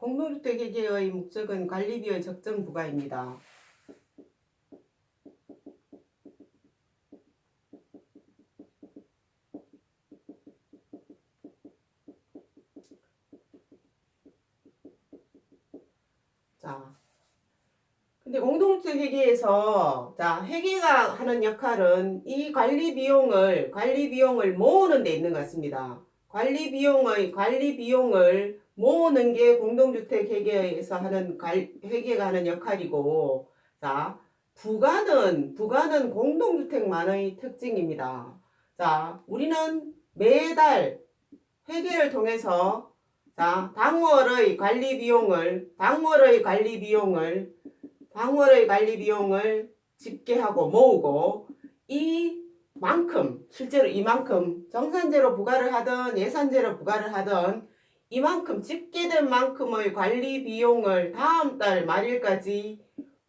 공동주택 회계의 목적은 관리비의 적정 부과입니다. 자, 근데 공동주택 회계에서 회계가 하는 역할은 이 관리 비용을 모으는 데 있는 것 같습니다. 관리 비용을 모으는 게 공동주택 회계에서 하는 회계가 하는 역할이고, 자, 부가는 공동주택만의 특징입니다. 자, 우리는 매달 회계를 통해서 당월의 관리 비용을 집계하고 모으고, 실제로 이만큼 정산제로 부과를 하든 예산제로 부과를 하든 이만큼 집계된 만큼의 관리 비용을 다음 달 말일까지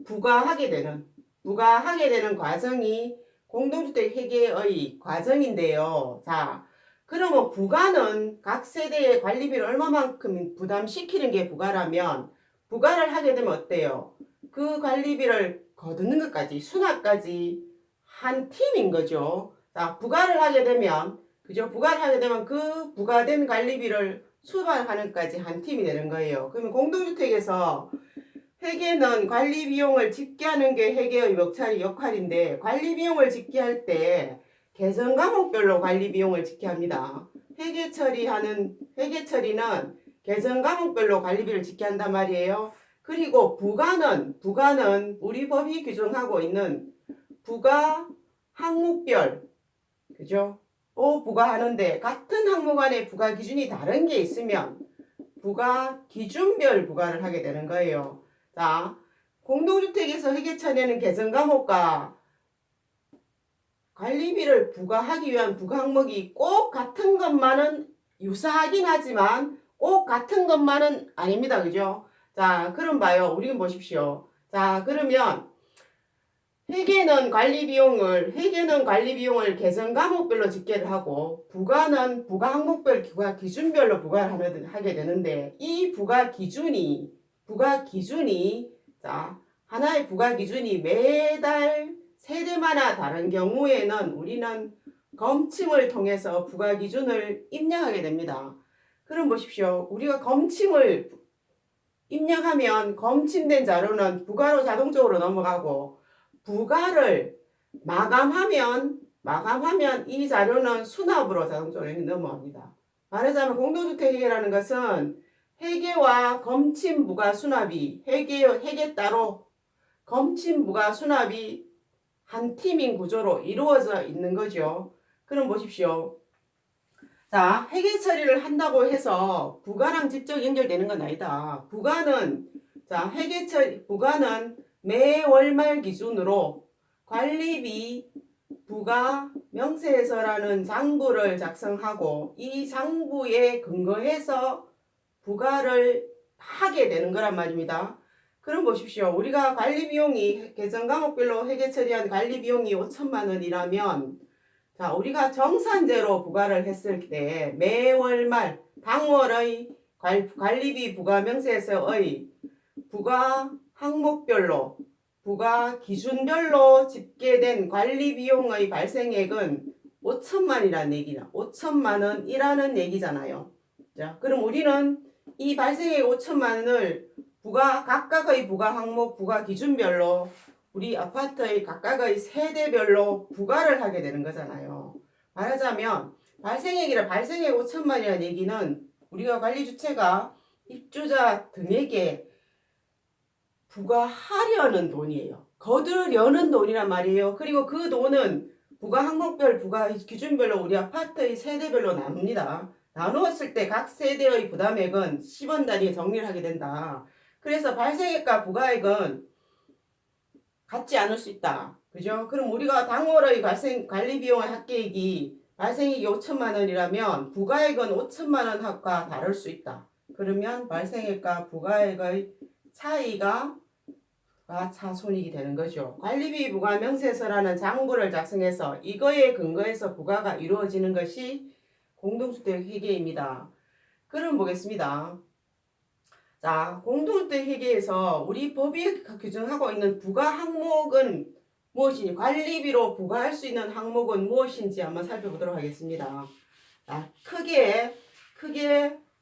부과하게 되는 과정이 공동주택 회계의 과정인데요. 자, 그러면 부가는 각 세대의 관리비를 얼마만큼 부담시키는 게 부가라면, 부가를 하게 되면 어때요? 그 관리비를 거두는 것까지, 수납까지 한 팀인 거죠. 자, 부가를 하게 되면 그 부가된 관리비를 수반하는 까지 한 팀이 되는 거예요. 그러면 공동주택에서 회계는 관리 비용을 집계하는 게 회계의 역할인데, 관리 비용을 집계할 때 계정 과목별로 관리 비용을 집계합니다. 회계 처리는 계정 과목별로 관리비를 집계한단 말이에요. 그리고 부가는 우리 법이 규정하고 있는 부가 항목별, 그죠? 부과하는데 같은 항목 안에 부가 기준이 다른 게 있으면 부가 기준별 부과를 하게 되는 거예요. 자, 공동주택에서 회계처리하는 계정 과목과 관리비를 부과하기 위한 부과 항목이 꼭 같은 것만은 유사하긴 하지만 꼭 같은 것만은 아닙니다. 그죠? 자, 그럼 봐요. 우리 보십시오. 자, 그러면 회계는 관리 비용을 계정 과목별로 집계를 하고, 부가는 부가 항목별 부가 기준별로 부과를 하게 되는데, 이 부가 기준이 하나의 부가 기준이 매달 세대마다 다른 경우에는 우리는 검침을 통해서 부가 기준을 입력하게 됩니다. 그럼 보십시오. 우리가 검침을 입력하면 검침된 자료는 부가로 자동적으로 넘어가고, 부가를 마감하면 이 자료는 수납으로 자동적으로 넘어갑니다. 말하자면 공동주택 회계라는 것은 회계와 검침 부가 수납이 회계 따로 검침 부가 수납이 한 팀인 구조로 이루어져 있는 거죠. 그럼 보십시오. 자, 회계 처리를 한다고 해서 부가랑 직접 연결되는 건 아니다. 부가는 매월말 기준으로 관리비 부가 명세서라는 장부를 작성하고, 이 장부에 근거해서 부가를 하게 되는 거란 말입니다. 그럼 보십시오. 우리가 관리비용이 계정 과목별로 회계 처리한 관리비용이 5천만 원이라면, 자, 우리가 정산제로 부과를 했을 때 매월 말 당월의 관리비 부과 명세서의 부과 항목별로 부과 기준별로 집계된 관리 비용의 발생액은 5천만 원이라는 얘기잖아요. 자, 그럼 우리는 이 발생액 5천만 원을 각각의 부과 항목 부과 기준별로 우리 아파트의 각각의 세대별로 부과를 하게 되는 거잖아요. 말하자면 발생액 5천만이라는 얘기는 우리가 관리주체가 입주자 등에게 부과하려는 돈이에요. 거두려는 돈이란 말이에요. 그리고 그 돈은 부가 항목별, 부가 기준별로 우리 아파트의 세대별로 나눕니다. 나누었을 때 각 세대의 부담액은 10원 단위에 정리를 하게 된다. 그래서 발생액과 부가액은 같지 않을 수 있다. 그죠? 그럼 우리가 당월의 관리비용의 합계액이 발생액이 5천만 원이라면 부가액은 5천만 원과 다를 수 있다. 그러면 발생액과 부가액의 차이가 차손익이 되는 거죠. 관리비 부과 명세서라는 장부를 작성해서 이거에 근거해서 부과가 이루어지는 것이 공동주택 회계입니다. 그럼 보겠습니다. 자, 공동주택 회계에서 우리 법이 규정하고 있는 부가 항목은 무엇이니? 관리비로 부과할 수 있는 항목은 무엇인지 한번 살펴보도록 하겠습니다. 자, 크게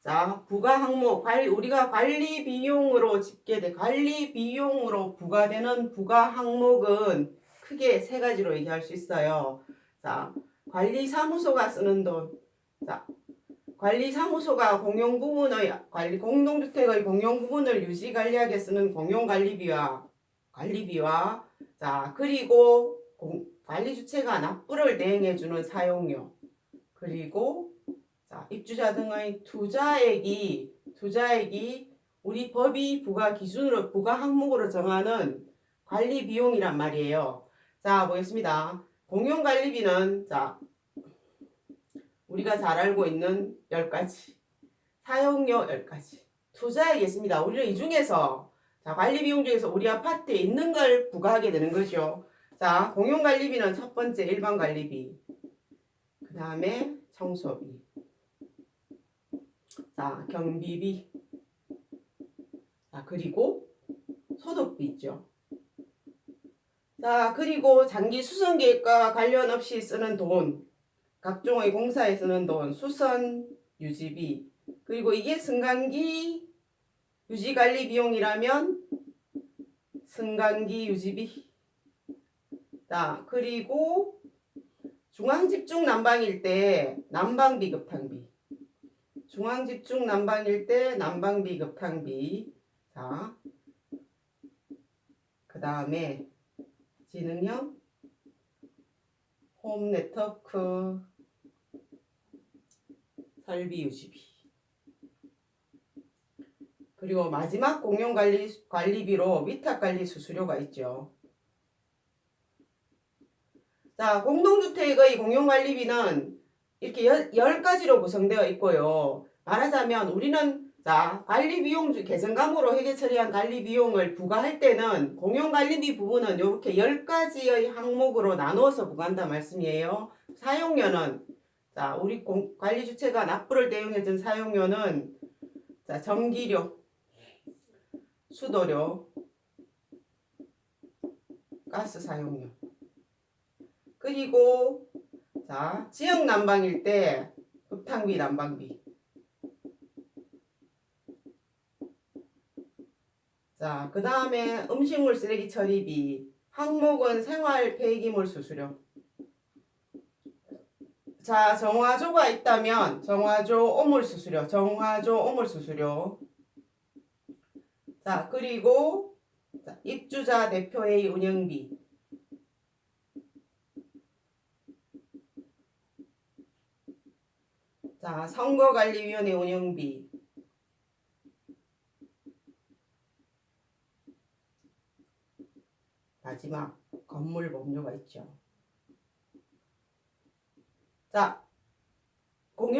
자, 부가 항목, 우리가 관리 비용으로 집계돼 관리 비용으로 부과되는 부가 항목은 크게 세 가지로 얘기할 수 있어요. 자, 관리사무소가 쓰는 돈. 자, 관리사무소가 공동주택의 공용 부분을 유지 관리하게 쓰는 공용관리비와 자, 그리고 관리주체가 납부를 대행해주는 사용료, 그리고 자, 입주자 등의 투자액이 우리 법이 부가 항목으로 정하는 관리 비용이란 말이에요. 자, 보겠습니다. 공용관리비는 자, 우리가 잘 알고 있는 10가지, 사용료 10가지, 투자액이 있습니다. 우리는 이 중에서 자, 관리비용 중에서 우리 아파트에 있는 걸 부과하게 되는 거죠. 자, 공용관리비는 첫 번째 일반관리비, 그 다음에 청소비, 자, 경비비, 자, 그리고 소득비 있죠. 자, 그리고 장기 수선 계획과 관련 없이 쓰는 돈, 각종의 공사에 쓰는 돈, 수선 유지비, 그리고 이게 승강기 유지관리 비용이라면 승강기 유지비. 자, 그리고 중앙집중 난방일 때 난방비 급탕비. 중앙집중 난방일 때 난방비 급탕비. 자, 그 다음에 지능형 홈네트워크 설비 유지비. 그리고 마지막 공용관리비로 위탁관리 수수료가 있죠. 자, 공동주택의 공용관리비는 이렇게 10가지로 구성되어 있고요. 말하자면 우리는 자, 관리비용 개정감으로 회계 처리한 관리비용을 부과할 때는 공용관리비 부분은 이렇게 10가지의 항목으로 나누어서 부과한다 말씀이에요. 사용료는 자, 우리 관리주체가 납부를 대행해준 사용료는 자, 전기료, 수도료, 가스 사용료, 그리고 자, 지역 난방일 때 급탕비, 난방비. 자, 그 다음에 음식물 쓰레기 처리비, 항목은 생활 폐기물 수수료. 자, 정화조가 있다면 정화조 오물 수수료, 자, 그리고 자, 입주자 대표회의 운영비. 자, 선거관리위원회 운영비. 마지막 건물 보험료가 있죠. 자, 우리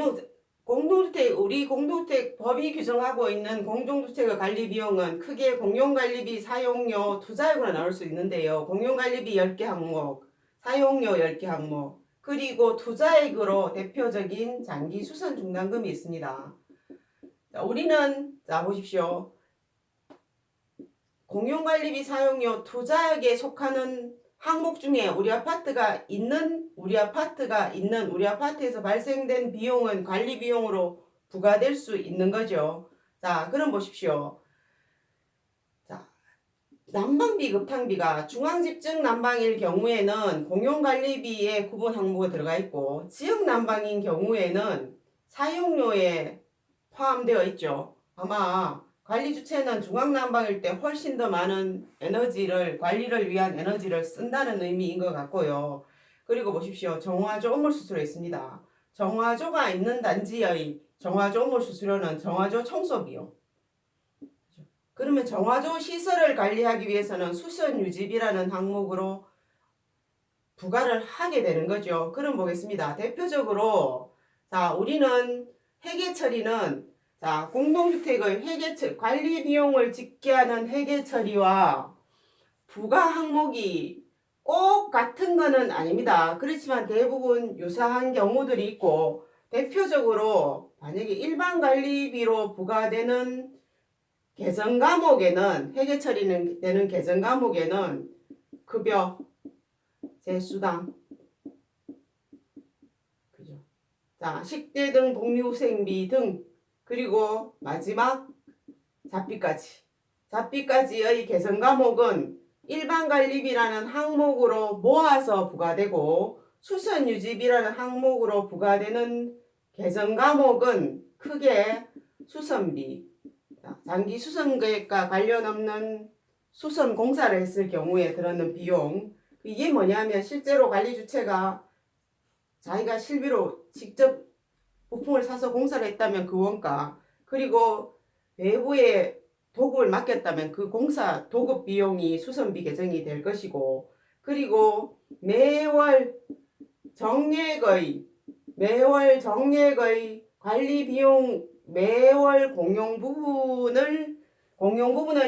공동주택 법이 규정하고 있는 공동주택의 관리 비용은 크게 공용관리비, 사용료, 투자액으로 나올 수 있는데요. 공용관리비 10개 항목, 사용료 10개 항목, 그리고 투자액으로 대표적인 장기 수선 중단금이 있습니다. 자, 우리는 자, 보십시오. 공용관리비, 사용료, 투자액에 속하는 항목 중에 우리 아파트에서 발생된 비용은 관리 비용으로 부과될 수 있는 거죠. 자, 그럼 보십시오. 자, 난방비, 급탕비가 중앙집중 난방일 경우에는 공용관리비에 구분 항목이 들어가 있고, 지역 난방인 경우에는 사용료에 포함되어 있죠. 아마 관리주체는 중앙난방일 때 훨씬 더 많은 관리를 위한 에너지를 쓴다는 의미인 것 같고요. 그리고 보십시오. 정화조 오물수수료 있습니다. 정화조가 있는 단지의 정화조 오물수수료는 정화조 청소비용. 그러면 정화조 시설을 관리하기 위해서는 수선유지비라는 항목으로 부과를 하게 되는 거죠. 그럼 보겠습니다. 대표적으로 자, 우리는 회계처리는 자, 공동주택의 관리 비용을 집계하는 회계처리와 부가 항목이 꼭 같은 것은 아닙니다. 그렇지만 대부분 유사한 경우들이 있고, 대표적으로 만약에 일반 관리비로 부과되는 개정 과목에는 회계 처리는 되는 개정 과목에는 급여, 제수당, 그죠? 자, 식대 등 복리후생비 등 그리고 마지막 잡비까지의 개정 과목은 일반관리비라는 항목으로 모아서 부과되고 수선유지비라는 항목으로 부과되는 개정 과목은 크게 수선비, 장기 수선계획과 관련 없는 수선 공사를 했을 경우에 들었는 비용, 이게 뭐냐면 실제로 관리 주체가 자기가 실비로 직접 부품을 사서 공사를 했다면 그 원가, 그리고 외부에 도급을 맡겼다면 그 공사 도급 비용이 수선비 계정이 될 것이고, 그리고 매월 정액의 관리 비용, 매월 공용 부분을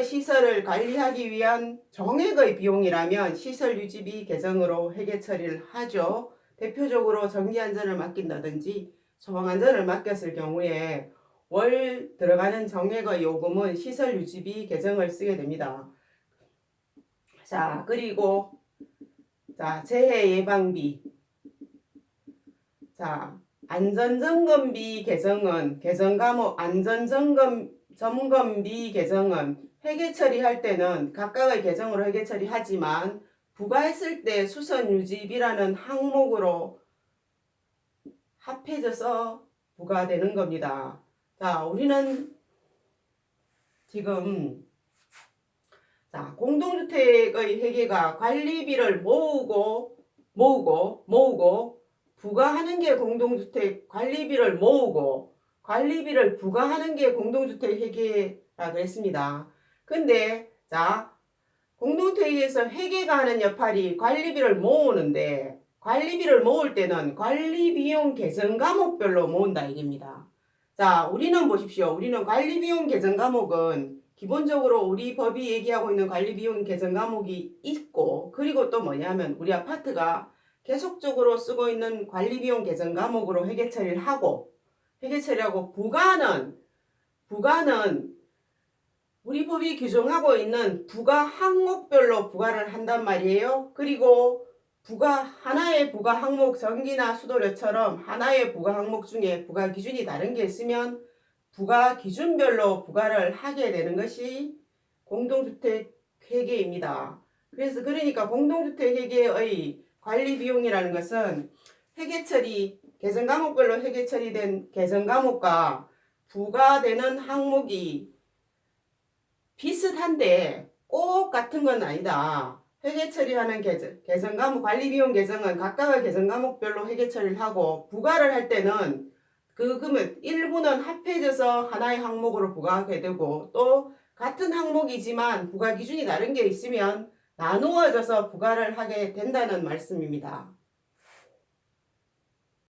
시설을 관리하기 위한 정액의 비용이라면 시설 유지비 계정으로 회계 처리를 하죠. 대표적으로 전기 안전을 맡긴다든지 소방 안전을 맡겼을 경우에 월 들어가는 정액의 요금은 시설 유지비 계정을 쓰게 됩니다. 자, 그리고 재해 예방비. 자, 안전점검비 계정은 점검비 계정은 회계 처리할 때는 각각의 계정으로 회계 처리하지만 부과했을 때 수선유지비라는 항목으로 합해져서 부과되는 겁니다. 자, 우리는 지금 공동주택의 회계가 관리비를 모으고 부과하는 게 공동주택 관리비를 모으고 관리비를 부과하는 게 공동주택 회계라 그랬습니다. 근데 공동주택에서 회계가 하는 역할이 관리비를 모으는데 관리비를 모을 때는 관리비용 계정 과목별로 모은다 이겁니다. 자, 우리는 보십시오. 우리는 관리비용 계정 과목은 기본적으로 우리 법이 얘기하고 있는 관리비용 계정 과목이 있고, 그리고 또 뭐냐면 우리 아파트가 계속적으로 쓰고 있는 관리비용 계정 과목으로 회계 처리를 하고 부과는 우리 법이 규정하고 있는 부과 항목별로 부과를 한단 말이에요. 그리고 하나의 부과 항목, 전기나 수도료처럼 하나의 부과 항목 중에 부과 기준이 다른 게 있으면 부과 기준별로 부과를 하게 되는 것이 공동주택 회계입니다. 그러니까 공동주택 회계의 관리 비용이라는 것은 회계 처리, 계정 과목별로 회계 처리된 계정 과목과 부과되는 항목이 비슷한데 꼭 같은 건 아니다. 회계 처리하는 계정 과목, 관리 비용 계정은 각각의 계정 과목별로 회계 처리를 하고 부과를 할 때는 그러면 일부는 합해져서 하나의 항목으로 부과하게 되고 또 같은 항목이지만 부과 기준이 다른 게 있으면 나누어져서 부과를 하게 된다는 말씀입니다.